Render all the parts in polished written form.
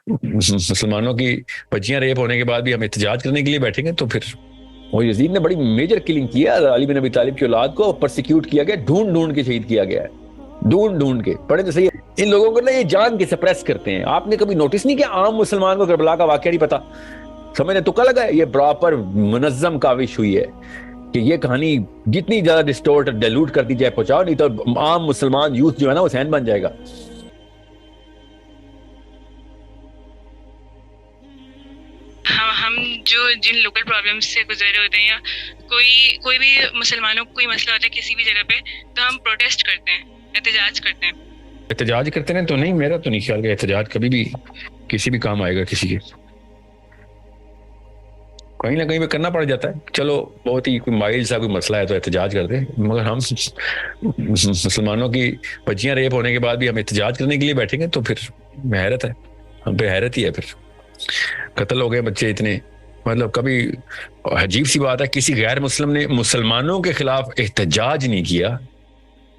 मुसलमानों की बच्चियां रेप होने के बाद भी हम एहतजाज करने के लिए बैठेंगे तो फिर। और यजीद ने बड़ी मेजर किलिंग किया, अली बिन अबी तालिब की औलाद को परसिक्यूट किया गया, ढूंढ ढूंढ के शहीद किया गया है, ढूंढ ढूंढ के। पढ़े तो सही है। इन लोगों को ना ये जान के सप्रेस करते हैं। आपने कभी नोटिस नहीं किया आम मुसलमान को करबला का वाकया नहीं पता? समझने तुक्का लगा है। ये प्रॉपर मुनज्जम काविश हुई है कि ये कहानी जितनी ज्यादा डिस्टोर्ट डाइल्यूट कर दी जाए पहुंचाओ, नहीं तो आम मुसलमान यूथ जो है ना वो सैन बन जाएगा। हम जो जिन लोकल प्रॉब्लम्स से गुजरे होते हैं, या कोई कोई भी मुसलमानों को कोई मसला होता है किसी भी जगह पे, तो हम प्रोटेस्ट करते हैं, एहतजाज करते हैं। एहतजाज करते हैं तो नहीं, मेरा तो नहीं ख्याल कि एहतजाज कभी भी किसी भी काम आएगा किसी के। कहीं ना कहीं पे करना पड़ जाता है। चलो बहुत ही कोई माइल्ड सा कोई मसला है तो एहतजाज करते हैं, मगर हम मुसलमानों की बच्चियां रेप होने के बाद भी हम एहतजाज करने के लिए बैठेंगे तो फिर हैरत है। हम पे हैरत ही है। फिर कत्ल हो गए बच्चे इतने, मतलब कभी। अजीब सी बात है, किसी गैर मुस्लिम ने मुसलमानों के खिलाफ एहतजाज नहीं किया,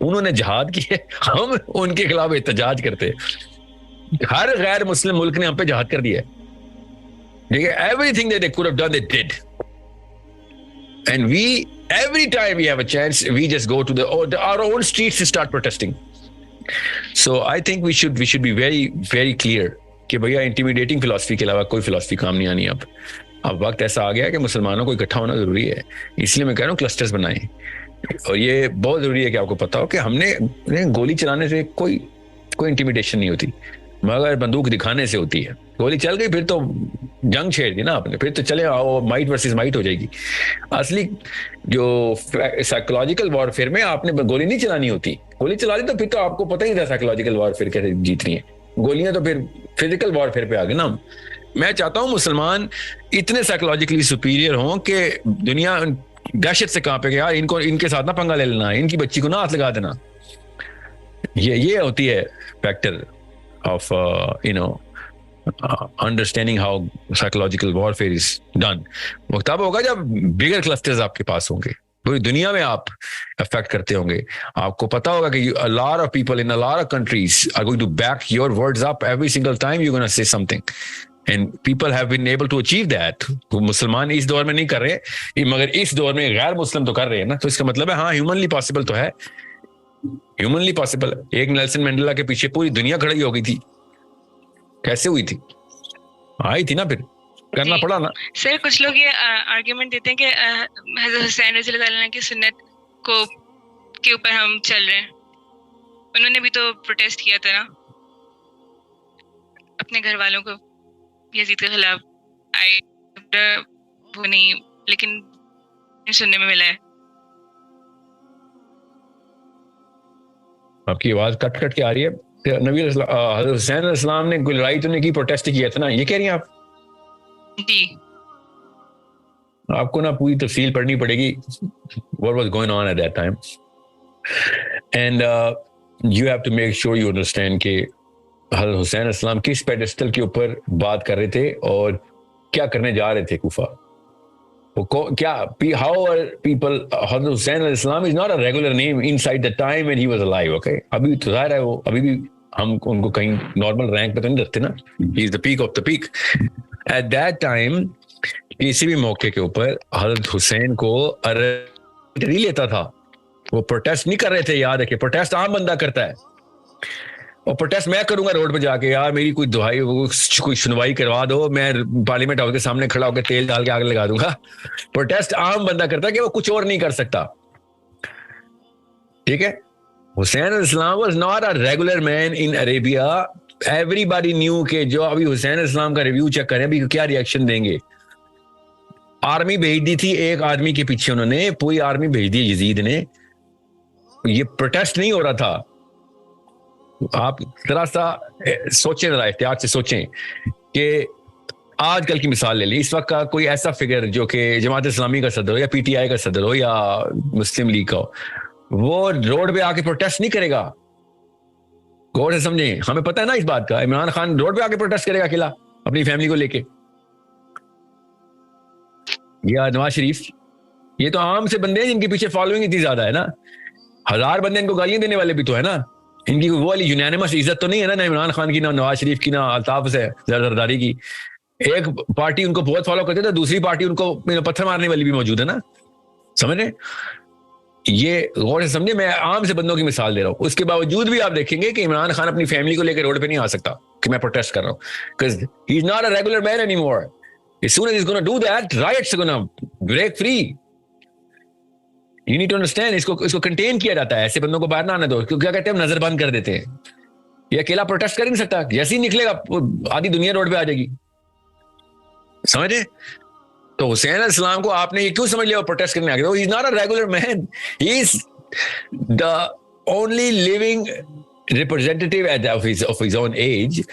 उन्होंने जहाद किए, हम उनके खिलाफ एहतजाज करते। हर गैर मुस्लिम मुल्क ने हम पे जहाद कर दिया है। Everything that they could have done, they did. And we, every time we have a chance, we just go to our own streets to start protesting. So I think we should be very, very clear कि भैया intimidating philosophy के अलावा कोई philosophy काम नहीं आनी। अब वक्त ऐसा आ गया है कि मुसलमानों को इकट्ठा होना जरूरी है। इसलिए मैं कह रहा हूँ क्लस्टर्स बनाएं। और ये बहुत जरूरी है कि आपको पता हो कि हमने गोली चलाने से कोई इंटिमिडेशन नहीं होती, मगर बंदूक दिखाने से होती है। गोली चल गई फिर तो जंग छेड़ दी ना आपने, फिर तो चले आओ, माइट वर्सेस माइट हो जाएगी। असली जो साइकोलॉजिकल वॉरफेयर में आपने गोली नहीं चलानी होती। गोली चला दी तो फिर तो आपको पता ही था साइकोलॉजिकल वॉरफेयर कैसे जीतनी है। गोलियां तो फिर फिजिकल वॉरफेयर पे आ गए ना। मैं चाहता हूं मुसलमान इतने साइकोलॉजिकली सुपीरियर हों कि दुनिया दहशत से कांपे कि यार इनको, इनके साथ ना पंगा ले लेना, इनकी बच्ची को ना हाथ लगा देना। ये होती है factor of understanding how psychological warfare is done। वो तब होगा जब बिगर क्लस्टर्स आपके पास होंगे, पूरी दुनिया में आप अफेक्ट करते होंगे। आपको पता होगा कि a lot of people in a lot of countries are going to back your words up every single time you're going to say something, and people have been able to achieve that। मुसलमान इस दौर में नहीं कर रहे, मगर इस दौर में गैर मुस्लिम तो कर रहे हैं ना। तो इसका मतलब है हाँ, ह्यूमनली पॉसिबल तो है, ह्यूमनली पॉसिबल है। एक नेल्सन मंडेला के पीछे पूरी दुनिया खड़ी हो गई थी। कैसे हुई थी? आई थी ना, फिर करना पड़ा ना। सर कुछ लोग ये आर्ग्यूमेंट देते हैं कि हज़रत हुसैन रज़ियल्लाहु अन्हु की सुन्नत को के ऊपर हम चल रहे हैं। उन्होंने भी तो प्रोटेस्ट किया था ना अपने घर वालों को यजीद के खिलाफ। वो नहीं, लेकिन सुनने में मिला है। आपकी आवाज कट कट के आ रही है। नबी हज़रत हुसैन इस्लाम ने कोई लड़ाई तो नहीं की, प्रोटेस्ट किया था ना, ये कह रही हैं आप? जी। आपको ना पूरी तफसील पढ़नी पड़ेगी what was going on at that time, and you have to make sure you understand कि हज़रत हुसैन इस्लाम किस पेडेस्टल के ऊपर बात कर रहे थे और क्या करने जा रहे थे कूफा। क्या how are people, हज़रत हुसैन इस्लाम is not a regular name inside the time when he was alive, okay? अभी तो ज़ाहिर है वो अभी भी हम उनको कहीं नॉर्मल रैंक पे तो नहीं रखते ना। he is the peak of the peak at that time। किसी भी मौके के ऊपर हज़रत हुसैन को अरेस्ट नहीं लेता था। वो प्रोटेस्ट नहीं कर रहे थे, याद रखिए। प्रोटेस्ट आम बंदा करता है, और प्रोटेस्ट मैं करूंगा रोड पे जाके, यार मेरी कोई दुहाई, कोई सुनवाई करवा दो, मैं पार्लियामेंट हाउस के सामने खड़ा होकर तेल डाल के आग लगा दूंगा। प्रोटेस्ट आम बंदा करता है कि वो कुछ और नहीं कर सकता। ठीक है, Hussain Islam was not a regular man in Arabia. Everybody knew के जो अभी हुसैन इस्लाम का रिव्यू चेक करें अभी क्या रिएक्शन देंगे। आर्मी भेज दी थी, एक आदमी के पीछे उन्होंने पूरी आर्मी भेज दी यजीद ने। ये प्रोटेस्ट नहीं हो रहा था। आप जरा सा सोचें, जरा एहतियात से सोचें कि आजकल की मिसाल ले ली। इस वक्त का कोई ऐसा फिगर जो कि जमात इस्लामी का सदर हो या पीटीआई का सदर हो या मुस्लिम लीग का हो, वो रोड पे आके प्रोटेस्ट नहीं करेगा। गौर से समझें, हमें पता है ना इस बात का। इमरान खान रोड पे आके प्रोटेस्ट करेगा अकेला अपनी फैमिली को लेके, या नवाज शरीफ? ये तो आम से बंदे हैं जिनके पीछे फॉलोइंग इतनी ज्यादा है ना। 1000 बंदे इनको गालियां देने वाले भी तो है ना। इनकी वो वाली यूनानिमस इज्जत तो नहीं है ना इमरान खान की, ना नवाज शरीफ की, ना अल्ताफ से जरदारी की। एक पार्टी उनको बहुत फॉलो करती है, दूसरी पार्टी उनको पत्थर मारने वाली भी मौजूद है ना, समझ रहे? ये गौर से समझे, मैं आम से बंदों की मिसाल दे रहा हूं। उसके बावजूद भी आप देखेंगे कि इमरान खान अपनी फैमिली को लेकर रोड पे नहीं आ सकता कि मैं प्रोटेस्ट कर रहा हूं, because he is not a regular man anymore. As soon as he's going to do that, riots are going to break free. You need to understand, इसको कंटेन किया जाता है, ऐसे बंदों को बाहर ना आने दो, क्योंकि क्या कहते हैं, हम नजर बंद कर देते हैं। ये अकेला प्रोटेस्ट कर ही नहीं सकता, जैसे ही निकलेगा आधी दुनिया रोड पे आ जाएगी, समझे? तो हुसैन अलैहिस्सलाम को आपने ये क्यों समझ लिया प्रोटेस्ट करने आ गया? He is not a regular man, he is the only living representative of his own age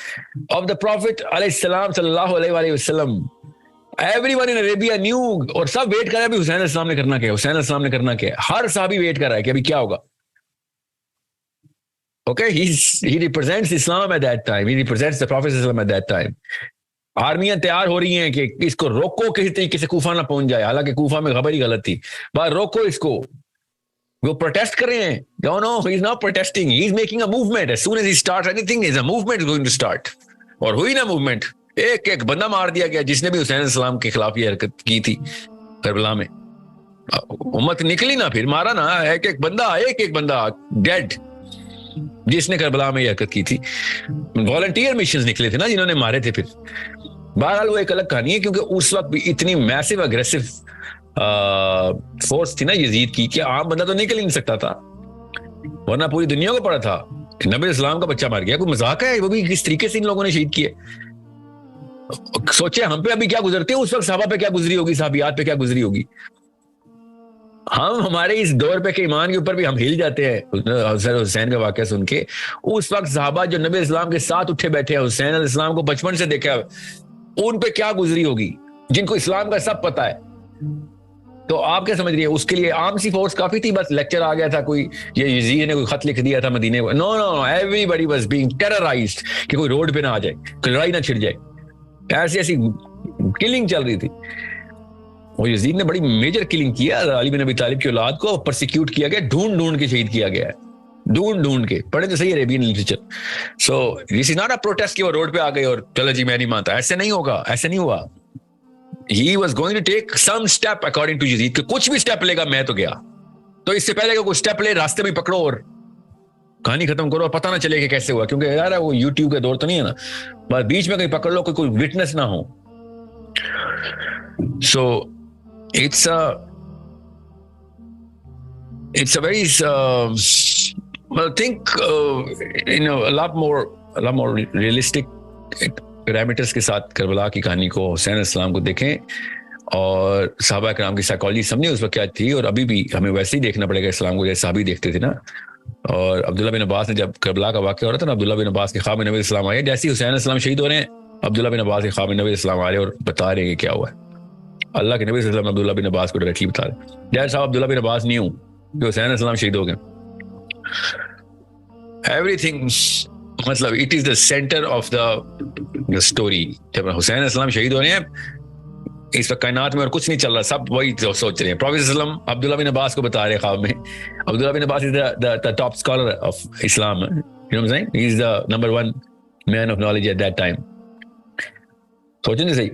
of the Prophet sallallahu alaihi wasallam. Everyone in Arabia knew, और सब वेट कर रहा है अभी हुसैन अलैहिस्सलाम ने करना क्या है, हुसैन अलैहिस्सलाम ने करना क्या है, हर साहबी वेट कर रहा है कि अभी क्या होगा। Okay, he represents Islam at that time, he represents the Prophet at that time. आर्मियां तैयार हो रही हैं कि इसको रोको, किसी तरीके से कूफा ना पहुंच जाए, हालांकि कूफा में खबर ही गलत थी, बस रोको इसको। वो प्रोटेस्ट कर रहे हैं, no, he is not protesting, he is making a movement. As soon as he starts anything, is a movement going to start. और हुई ना मूवमेंट, एक एक बंदा मार दिया गया जिसने भी हुसैन अलैहिस्सलाम के खिलाफ ये हरकत की थी करबला में। उम्मत निकली ना, फिर मारा ना, एक एक बंदा डेड जिसने करबला में ये हरकत की थी। वॉलंटियर मिशंस निकले थे ना जिन्होंने मारे थे। फिर बहरहाल वो एक अलग कहानी है, क्योंकि उस वक्त भी इतनी मैसिव अग्रेसिव फोर्स थी ना यजीद की कि आम बंदा तो निकल ही नहीं सकता था, वरना पूरी दुनिया को पड़ा था कि नबी इस्लाम का बच्चा मार गया। कोई मजाक है? वो भी किस तरीके से इन लोगों ने शहीद किए। सोचे हम पे अभी क्या गुजरते हैं, उस वक्त सहाबा पे क्या गुजरी होगी, साहबियात पे क्या गुजरी होगी। हम हमारे इस दौर पे के ईमान के ऊपर भी हम हिल जाते हैं हुसैन का वाकया सुन के। उस वक्त सहाबा जो नबी इस्लाम के साथ उठे बैठे हैं, हुसैन अलैहिस्सलाम को बचपन से देखा, उन पे क्या गुजरी होगी, जिनको इस्लाम का सब पता है। तो आप क्या समझ रही है, उसके लिए आर्म सी फोर्स काफी थी? बस लेक्चर आ गया था, कोई ये यजीद ने कोई खत लिख दिया था मदीने को? नो, एवरीबॉडी वाज बीइंग टेरराइज्ड कि कोई रोड पे ना आ जाए, कोई लड़ाई ना छिड़ जाए, ऐसी किलिंग चल रही थी। वो यजीद ने बड़ी मेजर किलिंग किया, अली बिन अबी तालिब की औलाद को प्रोसिक्यूट किया गया, ढूंढ के शहीद किया गया है, ढूंढ के। पढ़े तो सही Arabian literature. So this is not a protest कि वो रोड पे आ गए और चलो जी मैं नहीं मानता, ऐसे नहीं होगा, ऐसे नहीं हुआ। He was going to take some step according to Yazid, कि कुछ भी स्टेप लेगा मैं तो गया। तो इससे पहले कि कोई स्टेप ले, रास्ते में पकड़ो और कहानी खत्म करो और पता ना चले कि कैसे हुआ, क्योंकि यार वो यूट्यूब का दौर तो नहीं है ना, बस बीच में कहीं पकड़ लो, कोई विटनेस ना हो। So it's a very I think a lot more realistic parameters के साथ करबला की कहानी को, हुसैन अलैहिस्सलाम को देखें और सहाबा किराम की साइकोलॉजी समझे उस वक्त क्या थी, और अभी भी हमें वैसे ही देखना पड़ेगा इस्लाम को जैसे सहाबी देखते थे ना। और अब्दुल्ला बिन अब्बास ने जब करबला का वाक़या हो रहा था ना, अब्दुल्ला बिन अब्बास के ख्वाब में नबी इस्लाम आए, जैसे ही हुसैन अलैहिस्सलाम शहीद हो रहे हैं, अब्दुल्ला बिन अब्बास के ख्वाब में नबी इस्लाम आ रहे और बता रहे हैं क्या हुआ है। अल्लाह के नबी सल्लल्लाहु अलैहि वसल्लम अब्दुल्ला बिन अब्बास को डायरेक्टली बता रहे, जैसे साहब अब्दुल्ला बिन अब्बास नहीं हूं कि हुसैन अलैहिस्सलाम शहीद हो गए। एवरीथिंग, मतलब it is the centre of the story. जब हुसैन अलैहिस्सलाम शहीद हो रहे हैं, इस वक्त कायनात में और कुछ नहीं चल रहा, सब वही सोच रहे हैं। प्रॉफेट सल्लल्लाहु अलैहि वसल्लम अब्दुल्ला बिन अब्बास को बता रहे ख्वाब में। Abdullah bin Abbas is the top scholar of Islam, you know what I am saying, he is the number 1 man of knowledge at that time. सोचें नहीं सही,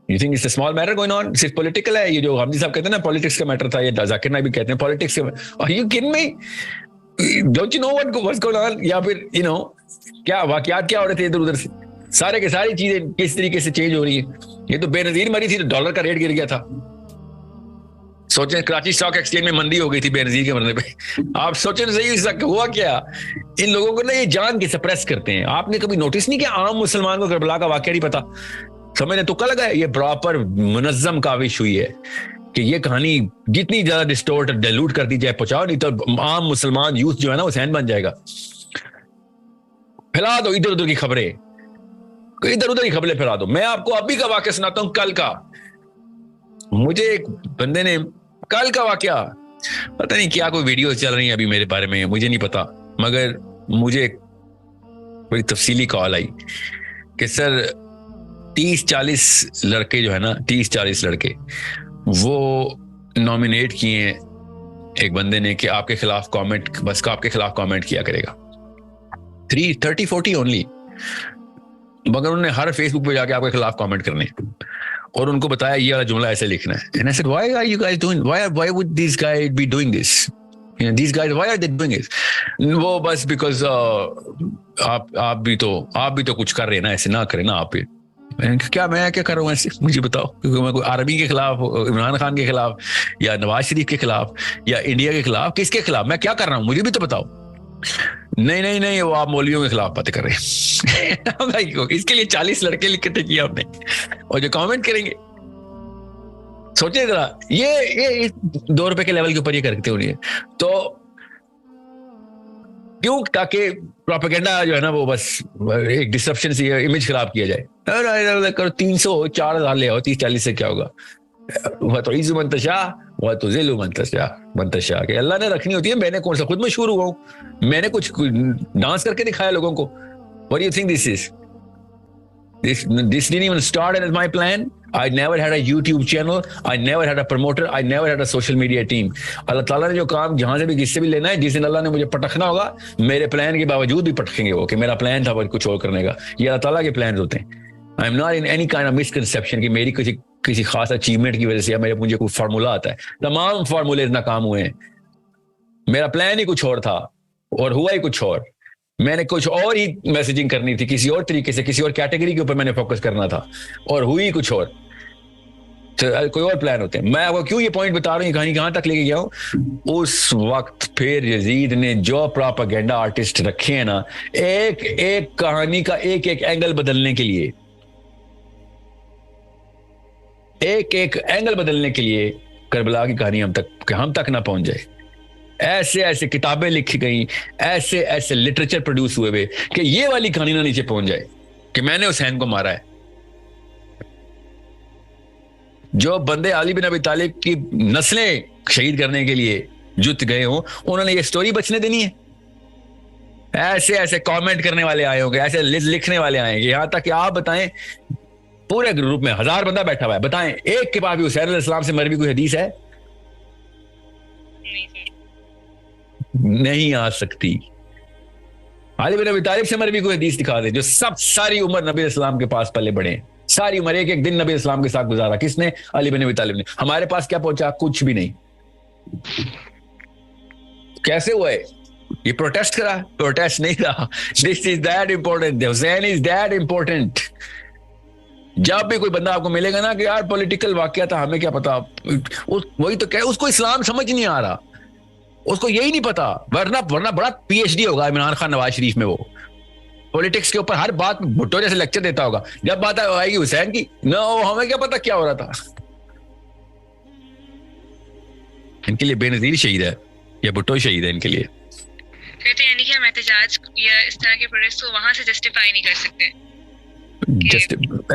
you think it's a small matter going on, सिर्फ political है ये जो हमदी साहब कहते हैं ना, पॉलिटिक्स का मैटर था, ये जाकिर नाइक भी कहते हैं पॉलिटिक्स का। Are you kidding me? Don't you know what's going on? या फिर यू नो क्या वाकयात क्या हो रहे थे इधर उधर से, सारे के सारी चीजें किस तरीके से चेंज हो रही है। ये तो बेनजीर मरी थी तो डॉलर का रेट गिर गया था। सोचें कराची स्टॉक एक्सचेंज में मंदी हो गई थी बेनजीर के मरने पे। आप सोचें सही हुआ क्या? इन लोगों को ना ये जान के सप्रेस करते हैं। आपने कभी नोटिस नहीं किया आम मुसलमान को करबला का वाकया नहीं पता? समझने तुक्का लगा है, ये प्रॉपर मुनज्जम काविश हुई है कि ये कहानी जितनी ज्यादा डिस्टोर्ट डाइल्यूट कर दी जाए, पहुंचाओ, नहीं तो आम मुसलमान यूथ जो है ना हुसैन बन जाएगा। फैला दो इधर उधर की खबरें, इधर उधर की खबरें फैला दो। मैं आपको अभी का वाकया सुनाता हूं, कल का। मुझे एक बंदे ने कल का वाकया, पता नहीं क्या कोई वीडियो चल रही है अभी मेरे बारे में, मुझे नहीं पता, मगर मुझे बड़ी तफसीली कॉल आई कि सर 30-40 लड़के जो है ना, 30-40 लड़के वो नॉमिनेट किए हैं एक बंदे ने कि आपके खिलाफ कमेंट, बस का आपके खिलाफ कमेंट किया करेगा, 30-40 ओनली, मगर उन्होंने हर फेसबुक पे जाके आपके खिलाफ कमेंट करने और उनको बताया ये वाला जुमला ऐसे लिखना है। And I said why are you guys doing, why would this guy be doing this, you know this guys why are they doing this. वो बस बिकॉज आप भी तो कुछ कर रहे हैं ना, ऐसे ना करें ना आप भी। क्या मैं क्या कर रहा हूँ ऐसे, मुझे बताओ, क्योंकि मैं कोई आर्मी के खिलाफ, इमरान खान के खिलाफ, या नवाज शरीफ के खिलाफ, या इंडिया के खिलाफ, किसके खिलाफ मैं क्या कर रहा हूँ, मुझे भी तो बताओ। नहीं वो आप मौलवियों के खिलाफ बातें कर रहे हैं। भाई इसके लिए 40 लड़के इकट्ठे किया आपने, और जो कमेंट करेंगे, सोचे जरा, ये 2 रुपए के लेवल के ऊपर ये करते होंगे तो क्यों, ताकि प्रोपेगेंडा जो है ना वो बस एक डिसरप्शन से इमेज खराब किया जाए। करो 300-4,000 ले आओ, 30-40 से क्या होगा। वह तो इज़्ज़ु मन तशा वह तो ज़िल्लु मन तशा कि अल्लाह ने रखनी होती है। मैंने कौन सा खुद मशहूर हुआ हूँ, मैंने कुछ डांस करके दिखाया लोगों को। What do you think this is? This didn't even start as my plan. I never had a YouTube channel. I never had a promoter. I never had a social media team. अल्लाह ताला ने जो काम जहां से भी किससे भी लेना है, जिस दिन अल्लाह ने मुझे पटकना होगा, मेरे प्लान के बावजूद भी पटकेंगे वो, कि मेरा प्लान था कुछ और करने का। ये अल्लाह ताला के प्लान होते हैं। I am not in any kind of misconception कि मेरी किसी खास अचीवमेंट की वजह से या मुझे कोई फार्मूला आता है। तमाम फार्मूले नाकाम हुए हैं। मेरा प्लान ही कुछ और था और हुआ ही कुछ और। मैंने कुछ और ही मैसेजिंग करनी थी, किसी और तरीके से, किसी और कैटेगरी के ऊपर मैंने फोकस करना था, और हुई कुछ और। तो कोई और प्लान होते हैं। मैं आपको क्यों ये पॉइंट बता रहा हूँ, कहानी कहां तक लेके गया हूं। उस वक्त फिर यजीद ने जो प्रोपेगेंडा आर्टिस्ट रखे हैं ना, एक एक कहानी का एक एक एंगल बदलने के लिए, एक एक एंगल बदलने के लिए करबला की कहानी हम तक ना पहुंच जाए। ऐसे ऐसे किताबें लिखी गई, ऐसे ऐसे लिटरेचर प्रोड्यूस हुए हुए कि ये वाली कहानी ना नीचे पहुंच जाए कि मैंने हुसैन को मारा है। जो बंदे अली बिन अबी तालिब की नस्लें शहीद करने के लिए जुट गए हों, उन्होंने ये स्टोरी बचने देनी है। ऐसे ऐसे कमेंट करने वाले आए होंगे, ऐसे लिखने वाले आएंगे, यहां तक कि आप बताएं पूरे ग्रुप में 1000 बंदा बैठा हुआ है, बताएं एक के पास भी हुसैन अलैहिस्सलाम से मरवी कोई हदीस है? नहीं आ सकती। अली बिन अबी तालिब से मरवी कोई हदीस दिखा दे, जो सब सारी उम्र नबी इस्लाम के पास पले बढ़े, सारी उम्र एक एक दिन नबी इस्लाम के साथ गुजारा। किसने? अली बिन अबी तालिब ने। हमारे पास क्या पहुंचा? कुछ भी नहीं। कैसे हुआ है? ये प्रोटेस्ट करा? प्रोटेस्ट नहीं रहा। This is that important, Hussain is that important. जब भी कोई बंदा आपको मिलेगा ना कि यार पॉलिटिकल वाकया था, हमें क्या पता, वही तो कह, उसको इस्लाम समझ नहीं आ रहा, उसको यही नहीं पता। वरना बड़ा पीएचडी होगा इमरान खान नवाज शरीफ में, वो पॉलिटिक्स के ऊपर हर बात भुट्टो जैसे लेक्चर देता होगा। जब बात आएगी हुसैन की, नो हमें क्या पता क्या हो रहा था। इनके लिए बेनजीर शहीद है या भुट्टो शहीद है इनके लिए। कहते यानी कि हम एहतजाज या इस तरह के प्रोटेस्ट को वहां से जस्टिफाई नहीं कर सकते।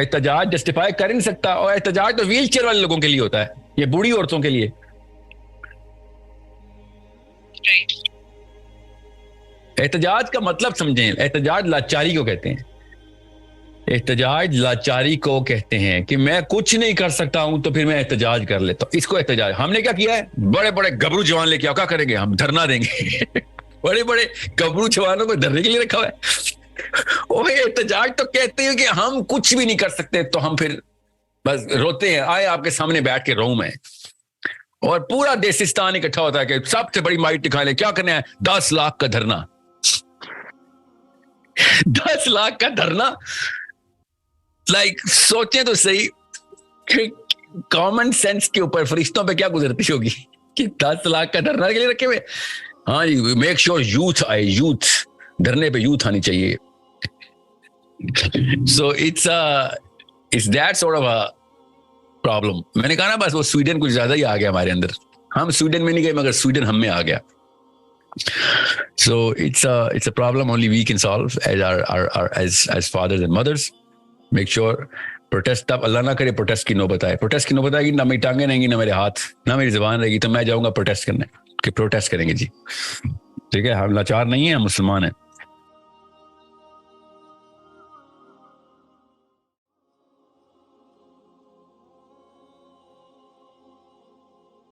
एहतजाज जस्टिफाई कर नहीं सकता, और एहतजाज तो व्हील चेयर वाले लोगों के लिए होता है, ये बूढ़ी औरतों के लिए। एहतजाज का मतलब समझें, एहतजाज लाचारी को कहते हैं। एहतजाज लाचारी को कहते हैं कि मैं कुछ नहीं कर सकता हूं तो फिर मैं एहतजाज कर लेता हूं। इसको एहतजाज। हमने क्या किया है? बड़े बड़े गबरू जवान लेके आओ, क्या करेंगे हम? धरना देंगे। बड़े बड़े गबरू जवानों को धरने के लिए रखा हुआ है। ओए एहतजाज तो कहते हैं कि हम कुछ भी नहीं कर सकते तो हम फिर बस रोते हैं। आए आपके सामने बैठ के रो मैं, और पूरा देसिस्तान इकट्ठा होता है कि सबसे बड़ी माइट दिखा ले, क्या करना है? 10 लाख का धरना। 10 लाख का धरना। लाइक सोचें तो सही कि कॉमन सेंस के ऊपर फरिश्तों पे क्या गुजरती होगी कि 10 लाख का धरना के लिए रखे हुए। हाँ जी, मेक श्योर यूथ आए, यूथ धरने पे यूथ आनी चाहिए। So it's that sort of a problem. मैंने कहा ना, बस वो स्वीडन कुछ ज्यादा ही आ गया हमारे अंदर। हम स्वीडन में नहीं गए, मगर स्वीडन हम में आ गया। So it's a problem only we can solve as fathers and mothers. Make sure protest, तब अल्लाह ना करे प्रोटेस्ट की नौबत आए। प्रोटेस्ट की नौबत आएगी, ना मेरी टांगे रहेंगी, ना मेरे हाथ, ना मेरी जुबान रहेगी, तो मैं जाऊंगा प्रोटेस्ट करने कि प्रोटेस्ट करेंगे जी। ठीक है, हम लाचार नहीं है, हम मुसलमान हैं।